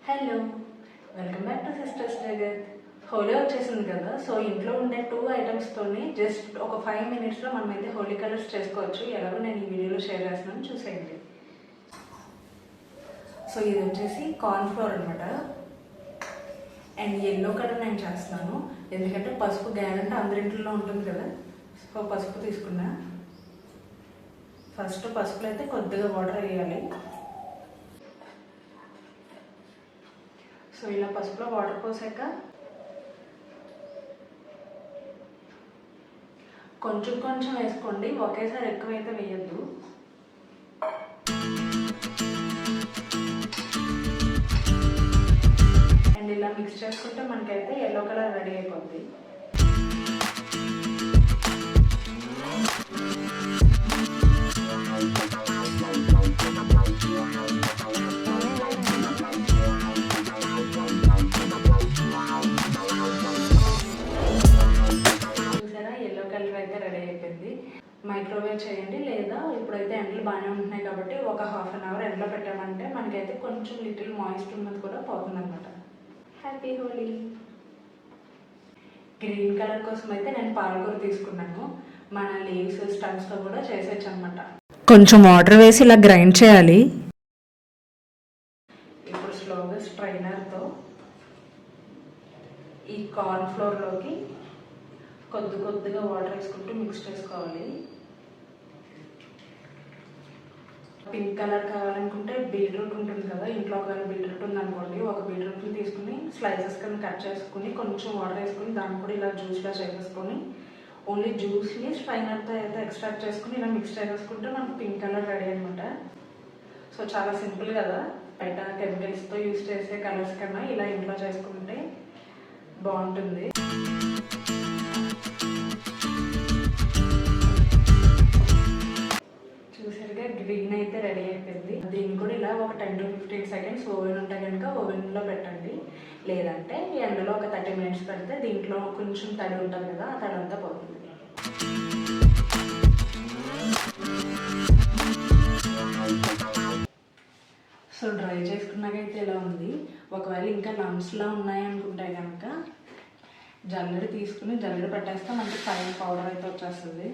Hello, welcome back to sisters జగత్. హోలీ వచ్చేసింది కదా, సో ఇంట్లో ఉండే 2 ఐటమ్స్తోని జస్ట్ ఒక 5 minutesలో మనమైతే హోలీ కలర్స్ చేసుకోవచ్చు. ఎలాగో నేను ఈ వీడియోలో షేర్ చేస్తున్నాను, చూసేయండి. సో ఇది వచ్చేసి కార్న్ ఫ్లోర్ అనమాట, అండ్ ఎల్లో కలర్ నేను చేస్తున్నాను ఎందుకంటే పసుపు గ్యారెంటీ అందరింట్లో ఉంటుంది కదా. సో పసుపు తీసుకున్నా. ఫస్ట్ పసుపులో అయితే కొద్దిగా వాటర్ వేయాలి. సో ఇలా పసుపులో వాటర్ పోసాక కొంచెం కొంచెం వేసుకోండి, ఒకేసారి ఎక్కువైతే వేయద్దు. అండ్ ఇలా మిక్స్ చేసుకుంటే మనకైతే ఎల్లో కలర్ రెడీ అయిపోద్ది. మైక్రోవేవ్ చేయండి, లేదా ఇప్పుడైతే ఎండలు బాగానే ఉంటున్నాయి కాబట్టి ఒక 1/2 hour ఎండలో పెట్టామంటే మనకైతే కొంచెం లిటిల్ మాయిస్ట్ ఉన్నది కూడా పోతుంది అనమాట. హ్యాపీ హోలీ. గ్రీన్ కలర్ కోసం అయితే నేను పాలకూర తీసుకున్నాను. మన లీవ్స్ స్టమ్స్తో కూడా చేసేచ్చు అనమాట. కొంచెం వాటర్ వేసి ఇలా గ్రైండ్ చేయాలి. ఇప్పుడు స్లోగా స్ట్రైనర్తో ఈ కార్న్ ఫ్లోర్లోకి కొద్దిగా వాటర్ వేసుకుంటూ మిక్స్ చేసుకోవాలి. పింక్ కలర్ కావాలనుకుంటే బీట్రూట్ ఉంటుంది కదా, ఇంట్లో ఒకవేళ బీట్రూట్ ఉందనుకోండి, ఒక బీట్రూట్ని తీసుకుని స్లైసెస్ కింద కట్ చేసుకుని కొంచెం వాటర్ వేసుకుని దాన్ని కూడా ఇలా జ్యూస్లా చేసేసుకొని ఓన్లీ జ్యూస్ని స్ట్రైనర్తో అయితే ఎక్స్ట్రాక్ట్ చేసుకుని ఇలా మిక్స్ చేసేసుకుంటే మనకు పింక్ కలర్ రెడీ అనమాట. సో చాలా సింపుల్ కదా, బయట కెమికల్స్తో యూస్ చేసే కలర్స్ కన్నా ఇలా ఇంట్లో చేసుకుంటే బాగుంటుంది. చూసారుగా గ్రీన్ అయితే రెడీ అయిపోయింది. దీన్ని కూడా ఇలా ఒక 10 to 15 seconds ఓవెన్ ఉంటే కనుక ఓవెన్లో పెట్టండి, లేదంటే ఎండలో ఒక 30 minutes పెడితే దీంట్లో కొంచెం తడి ఉంటుంది కదా, ఆ తడి అంతా పోతుంది. సో డ్రై చేసుకున్నాకైతే ఇలా ఉంది. ఒకవేళ ఇంకా లంప్స్లా ఉన్నాయనుకుంటే కనుక జల్లెడ తీసుకుని జల్లెడ పెట్టేస్తే మనకి ఫైన్ పౌడర్ అయితే వచ్చేస్తుంది.